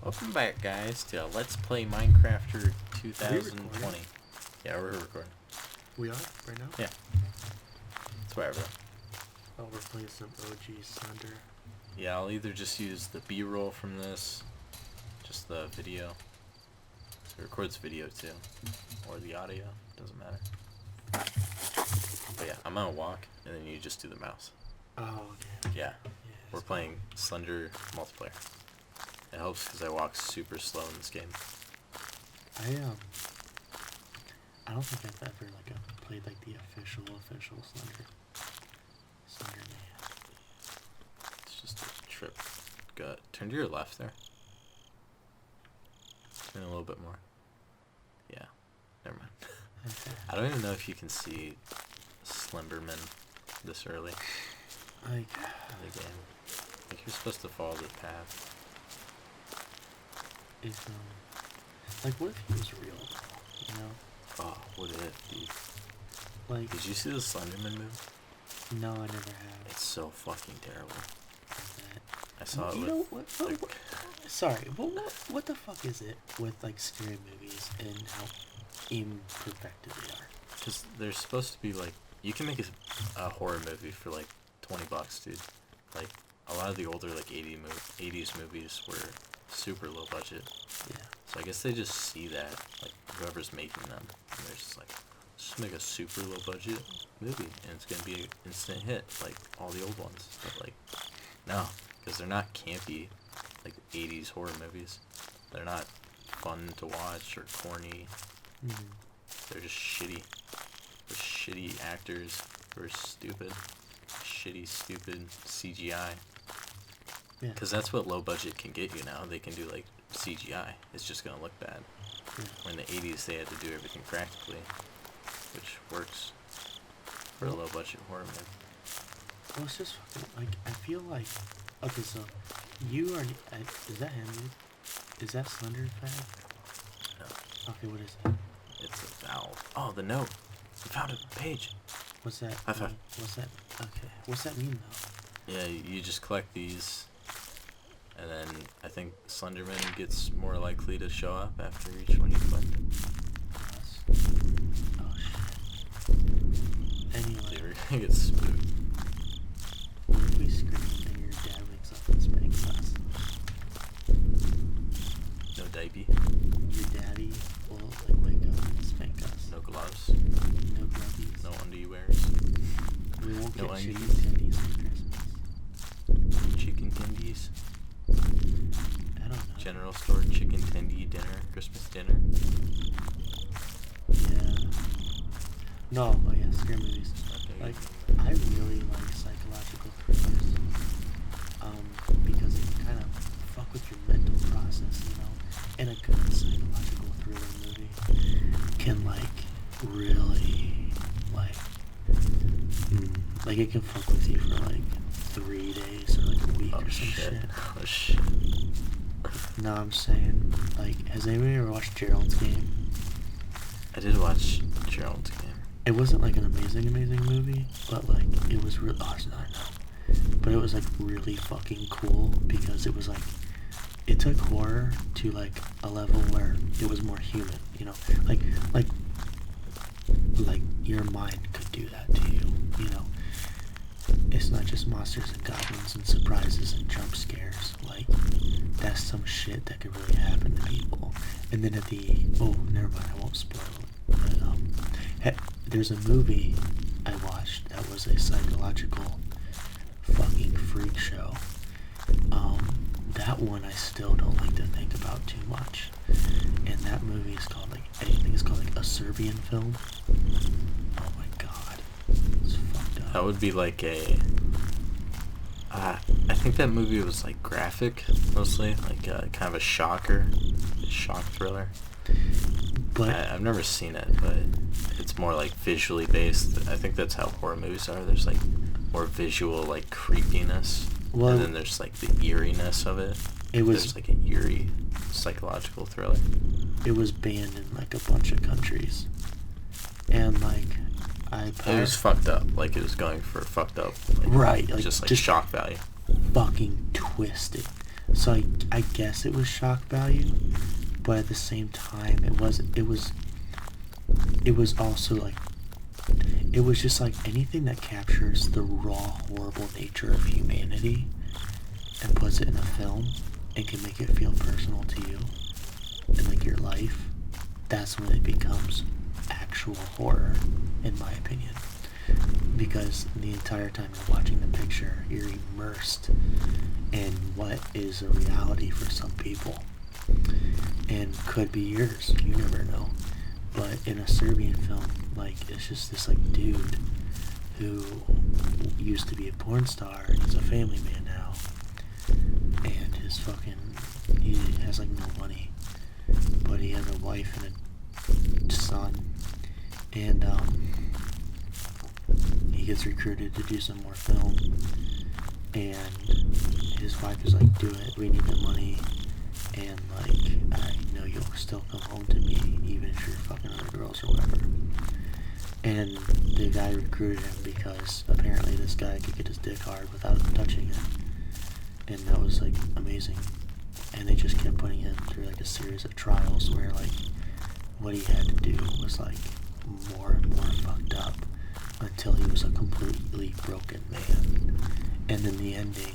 Welcome back, guys, to Let's Play Minecrafter 2020. Yeah, we're recording. We are? Right now? Yeah. It's whatever. Oh, we're playing some OG Slender. Yeah, I'll either just use the B-roll from this, just the video. So it records video too. Or the audio. Doesn't matter. But yeah, I'm gonna walk, and then you just do the mouse. Oh, okay. Yeah. We're playing Slender multiplayer. It helps because I walk super slow in this game. I don't think I've ever played the official Slender Man. It's just a trip. Go turn to your left there. Turn a little bit more. Yeah. Never mind. Okay. I don't even know if you can see Slenderman this early in the game. Like you're supposed to follow the path. Is what if he was real? You know? Oh, what if, dude? Like, did you see the Slenderman movie? no, I never have. It's so fucking terrible. That. I saw it You with. know what? Sorry, but what the fuck is it with scary movies and how imperfected they are? Because they're supposed to be you can make a horror movie for $20, dude. Like a lot of the older 80s movies were super low budget. Yeah. So I guess they just see that, whoever's making them, and they're just just make a super low budget movie, and it's gonna be an instant hit, like all the old ones. But no, because they're not campy, 80s horror movies. They're not fun to watch or corny. Mm-hmm. They're just shitty. They're shitty actors who are stupid. Shitty, stupid CGI. Yeah. Because that's what low budget can get you now. They can do CGI. It's just gonna look bad. Yeah. Or in the 80s they had to do everything practically, which works for a low budget horror movie. Well, it's just fucking I feel like okay, so you are is that handmade? Is that Slender fag? No. Okay, what is it? It's a valve. Oh, the note. We found a page. What's that? High five. What's that? Okay. What's that mean though? Yeah, you just collect these, and then I think Slenderman gets more likely to show up after each one you collect. Oh shit. Anyway. Dude, we're gonna get spooked. What if we scream and your dad wakes up and spanks us? No diaper. Your daddy will wake up and spank us. No gloves. No glovies. No underwears. We won't No get chicken undies. tendies for Christmas. Chicken tendies. I don't know. General store chicken tendy dinner. Christmas dinner. Yeah. No, oh yeah, scary movies. Okay. I really like psychological thrillers. Because it can kind of fuck with your mental process, you know? And a good psychological thriller movie can really it can fuck with you for 3 days or a week or some shit. Oh shit. No, I'm saying, has anybody ever watched Gerald's Game? I did watch Gerald's Game. It wasn't an amazing movie, but it was real. Oh, it's not, no. But it was really fucking cool because it was it took horror to a level where it was more human, you know, your mind could do that to you, you know. It's not just monsters and goblins and surprises and jump scares. That's some shit that could really happen to people. And then never mind, I won't spoil it. But, there's a movie I watched that was a psychological fucking freak show. That one I still don't like to think about too much. And that movie is called I think it's called a Serbian film. Oh my god. It's fucked up. That would be I think that movie was graphic mostly, kind of a shock thriller. But I've never seen it, but it's more visually based. I think that's how horror movies are. There's more visual creepiness, and then there's the eeriness of it. There's an eerie psychological thriller. It was banned in a bunch of countries, and it was fucked up. It was going for fucked up. Right, just just shock value. Fucking twisted. So I guess it was shock value, but at the same time, it was also like, it was just like anything that captures the raw, horrible nature of humanity and puts it in a film and can make it feel personal to you and like your life. That's when it becomes actual horror, in my opinion. Because the entire time you're watching the picture, you're immersed in what is a reality for some people. And could be yours, you never know. But in a Serbian film, like, it's just this like dude who used to be a porn star and is a family man now. And he has like no money. But he has a wife and a son. And he gets recruited to do some more film, and his wife is like, do it, we need the money, and like, I know you'll still come home to me even if you're fucking other girls or whatever. And the guy recruited him because apparently this guy could get his dick hard without touching it, and that was like amazing. And they just kept putting him through like a series of trials where like what he had to do was like more and more fucked up until he was a completely broken man. And then the ending,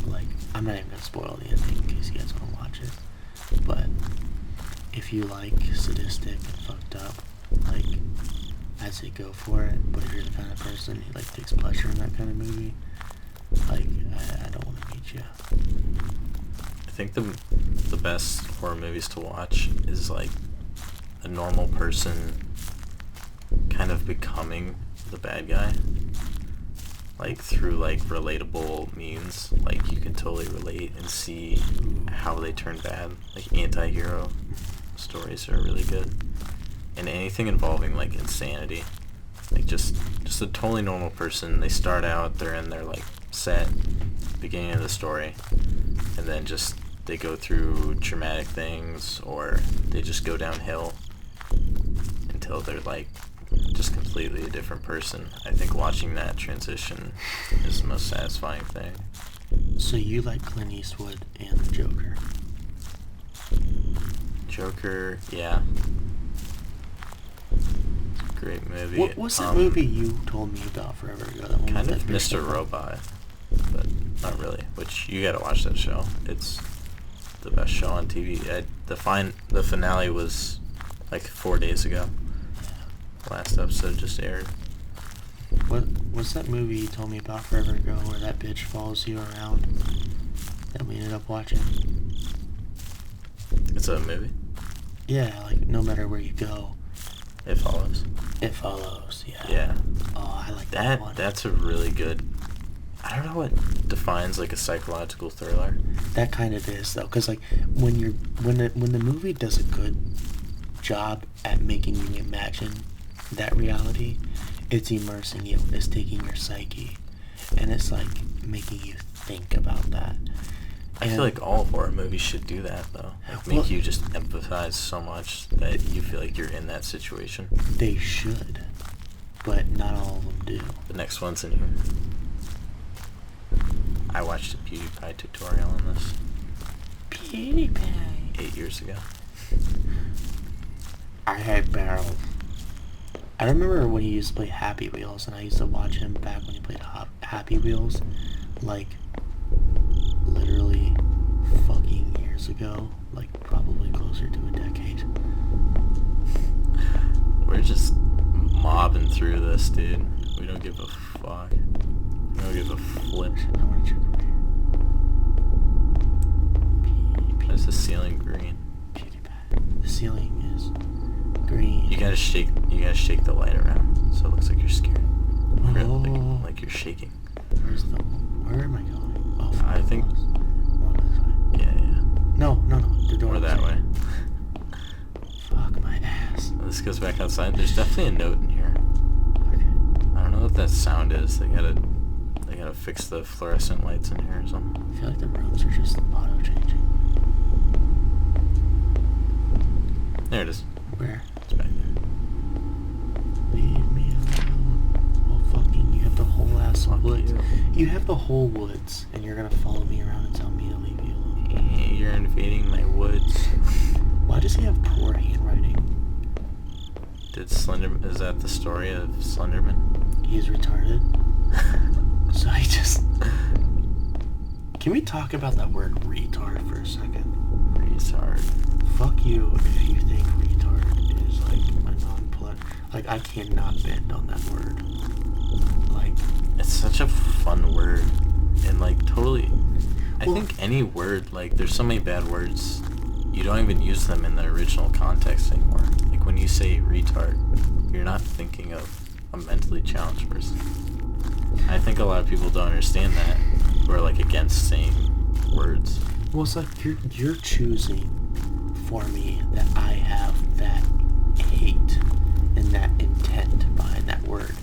like, I'm not even gonna spoil the ending in case you guys want to watch it, but if you like sadistic and fucked up, like, I'd say go for it. But if you're the kind of person who like takes pleasure in that kind of movie, like, I don't want to meet you. I think the best horror movies to watch is like a normal person kind of becoming the bad guy, like through like relatable means. Like you can totally relate and see how they turn bad. Like anti-hero stories are really good, and anything involving like insanity, like just a totally normal person. They start out, they're in their like set beginning of the story, and then just they go through traumatic things, or they just go downhill until they're like just completely a different person. I think watching that transition is the most satisfying thing. So you like Clint Eastwood and the Joker? Joker, yeah. It's a great movie. What's that movie you told me about forever ago? That one kind with of that Mr. Robot, but not really. Which you gotta watch that show. It's the best show on TV. The finale was like 4 days ago. Last episode just aired. What's that movie you told me about forever ago where that bitch follows you around that we ended up watching? It's a movie? Yeah, like no matter where you go. It Follows? It Follows, yeah. Yeah. Oh, I like that one. That's a really good... I don't know what defines like a psychological thriller. That kind of is though, because like when the movie does a good job at making you imagine that reality, it's immersing you, it's taking your psyche, and it's like making you think about that. I feel like all horror movies should do that though. Like make you just empathize so much that you feel like you're in that situation. They should, but not all of them do. The next one's in here. I watched a PewDiePie tutorial on this. PewDiePie. 8 years ago. I had barrels. I remember when he used to play Happy Wheels, and I used to watch him back when he played Happy Wheels, like, literally fucking years ago, like, probably closer to a decade. We're just mobbing through this, dude. We don't give a fuck. We don't give a flip. I want to check over here. Why is the ceiling green? PewDiePie. The ceiling is green. You gotta shake the light around so it looks like you're scared. Oh. Like you're shaking. Where am I going? Oh, I think... One this way. Yeah. No. The door. Or that way. Fuck my ass. This goes back outside. There's definitely a note in here. Okay. I don't know what that sound is. They gotta fix the fluorescent lights in here or something. I feel like the rooms are just auto-changing. There it is. Where? It's back there. Leave me alone. Oh, fucking, you have the whole ass Fuck woods. you. You have the whole woods, and you're gonna follow me around and tell me to leave you alone. you're invading my woods. Why does he have poor handwriting? Is that the story of Slenderman? He's retarded. So he just... Can we talk about that word retard for a second? Retard. Fuck you if you think retard is like a non-plut. Like, I cannot bend on that word. Like... It's such a fun word. And like, totally... I think any word, like, there's so many bad words, you don't even use them in the original context anymore. Like, when you say retard, you're not thinking of a mentally challenged person. I think a lot of people don't understand that, who are, like, against saying words. Well, it's like you're choosing for me that I have that hate and that intent behind that word.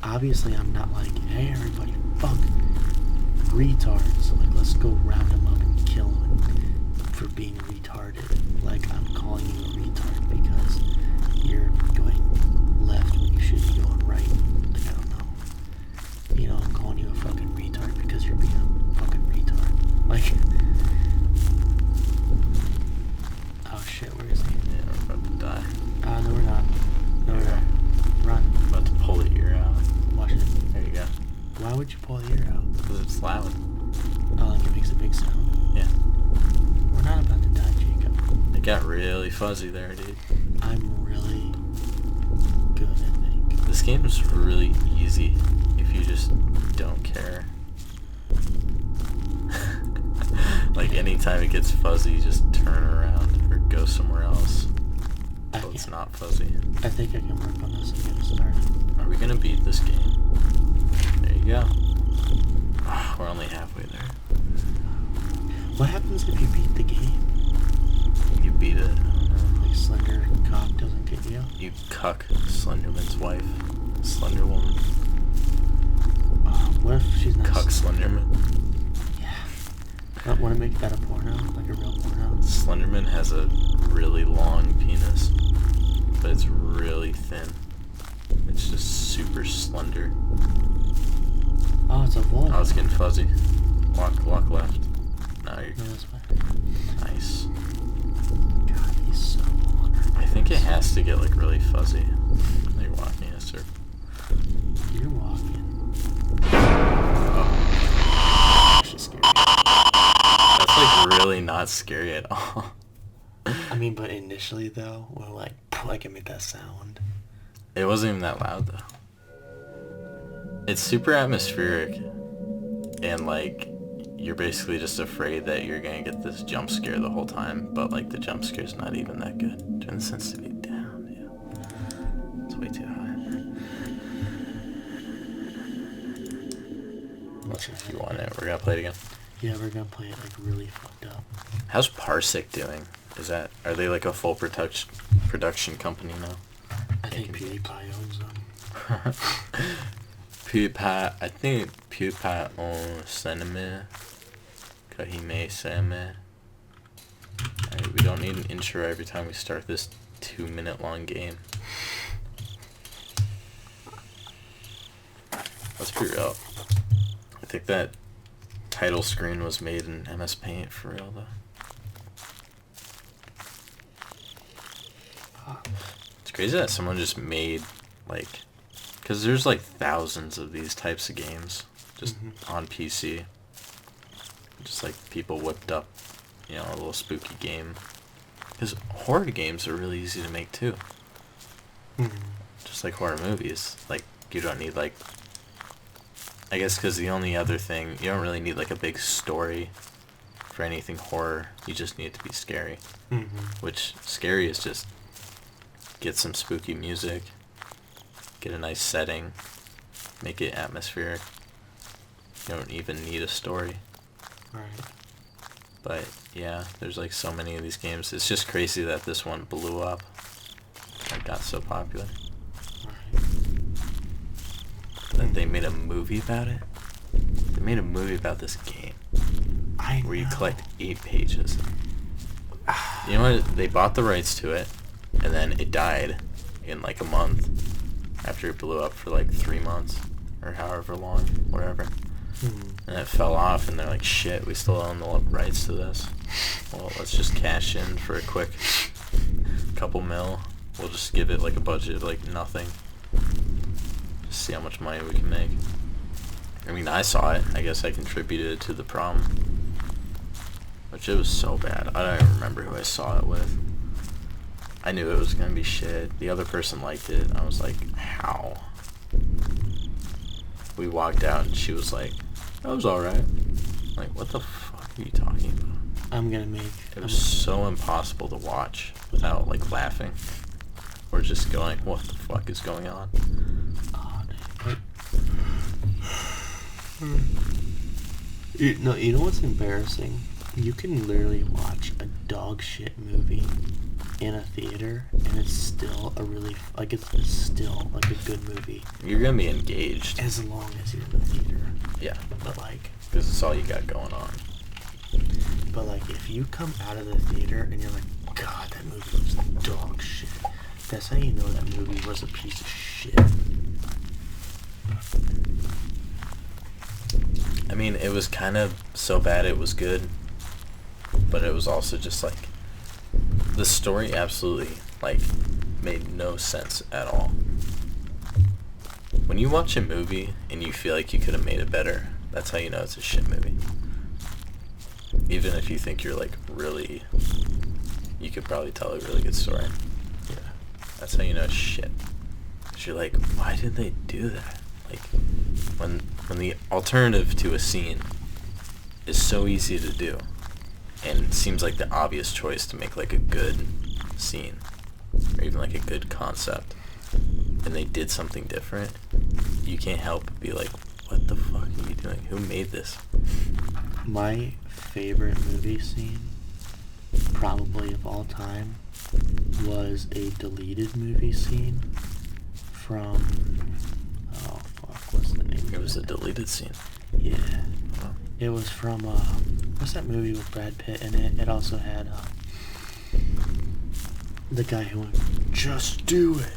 Obviously, I'm not like, hey, everybody, fuck retards. Like, let's go round them up and kill them for being retarded. Like, I'm calling you a retard because you're going left when you should be going right. Like, I don't know. You know, I'm calling you a fucking retard because you're being a fucking retard. Like, oh shit, where is he? Yeah, we're about to die. No, we're not. No, we're not. Run. I'm about to pull the ear out. Watch it. There you go. Why would you pull the ear out? Because it's loud. Oh, like it makes a big sound? Yeah. We're not about to die, Jacob. It got really fuzzy there, dude. I'm really good, I think. This game is really easy if you just don't care. Like, anytime it gets fuzzy, just turn around or go somewhere else. So it's not fuzzy. I think I can work on this and get it started. Are we gonna beat this game? There you go. Oh, we're only halfway there. What happens if you beat the game? You beat it. I don't know. Like Slender Cock doesn't get you? You cuck Slenderman's wife. Slender Woman. What if she's not... Cuck Slenderman. Yeah. Want to make that a porno? Like a real porno? Slenderman has a really long penis, but it's really thin. It's just super slender. Oh, it's a vulva. Oh, it's getting fuzzy. Walk left. No, you're No, that's fine. nice. God, he's so wonderful. I think it has to get like really fuzzy. You're walking in a circle. You're walking. Oh, Actually scary. that's like really not scary at all. I mean, but initially though, when like it made that sound. It wasn't even that loud though. It's super atmospheric, and like you're basically just afraid that you're gonna get this jump scare the whole time, but like the jump scare's not even that good. Turn the sensitivity down, yeah. It's way too high. If you want it, we're gonna play it again. Yeah, we're gonna play it like really fucked up. How's Parsec doing? Are they like a full production company now? I think PewDiePie owns them. PewDiePie, I think PewDiePie owns Slenderman. Cause he made Slenderman. Alright, we don't need an intro every time we start this 2-minute long game. Let's be real. I think that title screen was made in MS Paint for real though. It's crazy that someone just made like, because there's like thousands of these types of games just on PC. Just like people whipped up, you know, a little spooky game. Because horror games are really easy to make too. Just like horror movies. Like, you don't need like, I guess because the only other thing, you don't really need like a big story for anything horror. You just need it to be scary. Which, scary is just get some spooky music, get a nice setting, make it atmospheric. You don't even need a story. Right. But yeah, there's like so many of these games. It's just crazy that this one blew up. It got so popular. Right. That they made a movie about it. They made a movie about this game. Where you collect 8 pages. You know what? They bought the rights to it, and then it died in like a month after it blew up for like 3 months or however long, whatever. And it fell off, and they're like, shit, we still own the rights to this. Well, let's just cash in for a quick couple mil. We'll just give it like a budget of like nothing. Just see how much money we can make. I mean, I saw it. I guess I contributed to the prom. Which it was so bad. I don't even remember who I saw it with. I knew it was gonna be shit. The other person liked it. I was like, how? We walked out and she was like, that was alright. Like, what the fuck are you talking about? It was so impossible to watch without like laughing. Or just going, what the fuck is going on? Oh, dude. You know what's embarrassing? You can literally watch a dog shit movie in a theater, and it's still it's still like a good movie. You're gonna be engaged. As long as you're in the theater. Yeah. But like, because it's all you got going on. But like, if you come out of the theater and you're like, God, that movie was dog shit, that's how you know that movie was a piece of shit. I mean, it was kind of so bad it was good, but it was also just like, the story absolutely like made no sense at all. When you watch a movie and you feel like you could have made it better, that's how you know it's a shit movie. Even if you think you're like really, you could probably tell a really good story. Yeah. That's how you know it's shit. 'Cause you're like, why did they do that? Like, when the alternative to a scene is so easy to do, and it seems like the obvious choice to make like a good scene, or even like a good concept, and they did something different, you can't help but be like, what the fuck are you doing? Who made this? My favorite movie scene, probably of all time, was a deleted movie scene from, oh fuck, what's the name of it? It was a deleted scene. Yeah. Oh. It was from, what's that movie with Brad Pitt in it? It also had, the guy who went, just do it.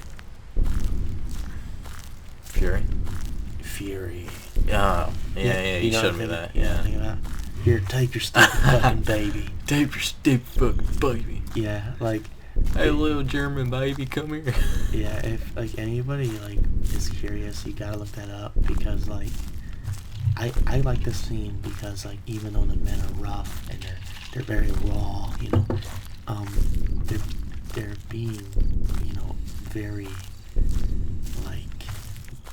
Fury? Fury. Yeah, you showed me that, yeah. Here, take your stupid fucking baby. Take your stupid fucking baby. Yeah, like... Hey, little German baby, come here. Yeah, if, like, anybody, like, is curious, you gotta look that up, because, like, I like this scene because, like, even though the men are rough and they're very raw, you know, they're being, you know, very, like,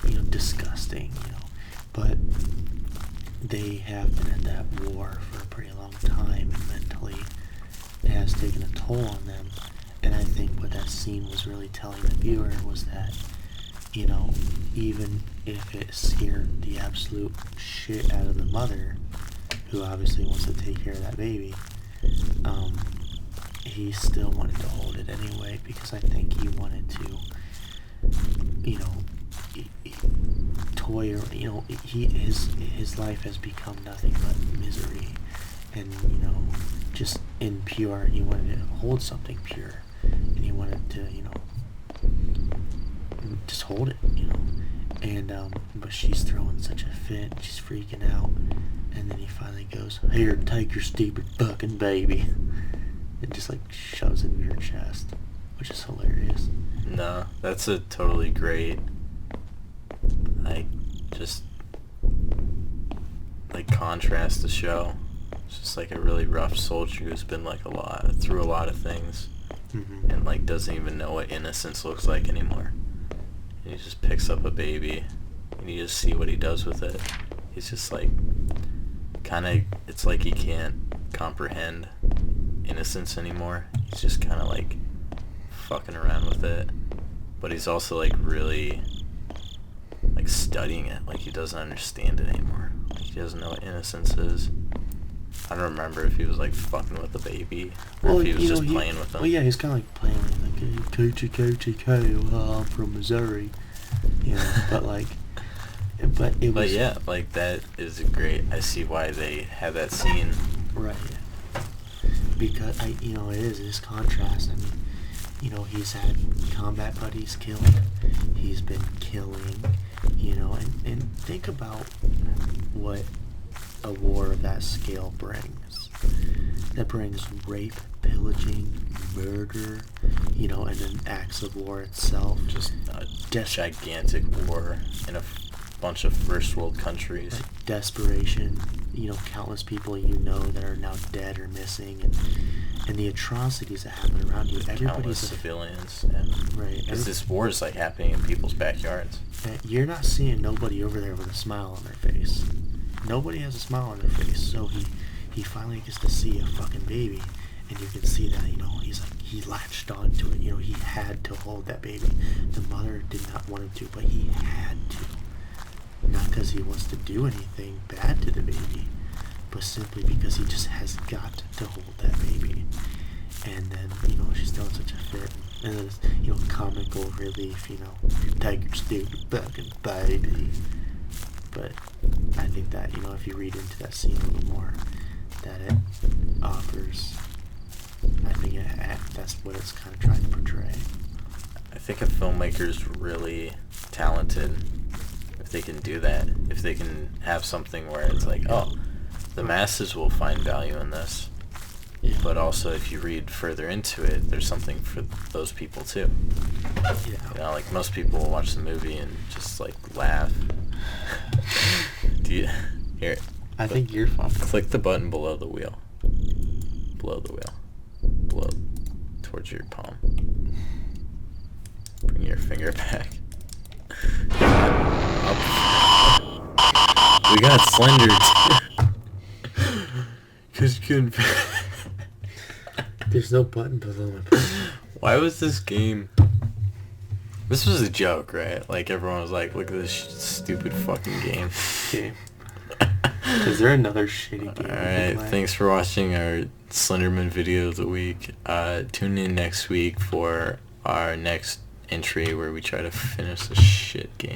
you know, disgusting, you know, but they have been at that war for a pretty long time, and mentally it has taken a toll on them. And I think what that scene was really telling the viewer was that, you know, even if it scared the absolute shit out of the mother, who obviously wants to take care of that baby, he still wanted to hold it anyway, because I think he wanted to, you know, toy, or, you know, his life has become nothing but misery, and, you know, just impure. He wanted to hold something pure, and he wanted to, you know, just hold it, you know. And but she's throwing such a fit, she's freaking out, and then he finally goes, here, take your stupid fucking baby, and just like shoves it in her chest, which is hilarious. No, that's a totally great, like, just like contrast to show. It's just like a really rough soldier who's been like through a lot of things, and like doesn't even know what innocence looks like anymore. And he just picks up a baby, and you just see what he does with it. He's just like, it's like he can't comprehend innocence anymore. He's just kind of like fucking around with it, but he's also like really like studying it. Like he doesn't understand it anymore. Like he doesn't know what innocence is. I don't remember if he was like fucking with the baby, or if he was just playing with them. Well, yeah, he's kind of like playing with like, hey, KTK, I'm from Missouri, you know. But like, but it was. But yeah, like that is great. I see why they had that scene. Right. Because it is contrast. I mean, you know, he's had combat buddies killed. He's been killing, you know, and think about what a war of that scale brings. That brings rape, pillaging, murder, and then acts of war itself. Just a gigantic war in a bunch of first world countries. Like desperation, countless people that are now dead or missing, and the atrocities that happen around you. Countless civilians. And right. Because this war is like happening in people's backyards. You're not seeing nobody over there with a smile on their face. Nobody has a smile on their face. So he finally gets to see a fucking baby, and you can see that, he latched onto it. He had to hold that baby. The mother did not want him to, but he had to. Not because he wants to do anything bad to the baby, but simply because he just has got to hold that baby. And then, she's throwing such a fit. And then it's, comical relief, Tiger stupid fucking baby. But I think that, if you read into that scene a little more, that it offers, I think that's what it's kind of trying to portray. I think a filmmaker's really talented if they can do that. If they can have something where it's like, oh, the masses will find value in this. Yeah. But also, if you read further into it, there's something for those people too. Yeah. Like most people will watch the movie and just like laugh. Here? I think you're fine. Click the button below the wheel. Below the wheel. Below, towards your palm. Bring your finger back. We got Slender too. Cause you couldn't. There's no button below my palm. Why was this game? This was a joke, right? Like everyone was like, "Look at this stupid fucking game." Okay. Is there another shitty game? Alright, thanks for watching our Slenderman video of the week. Tune in next week for our next entry where we try to finish this shit game.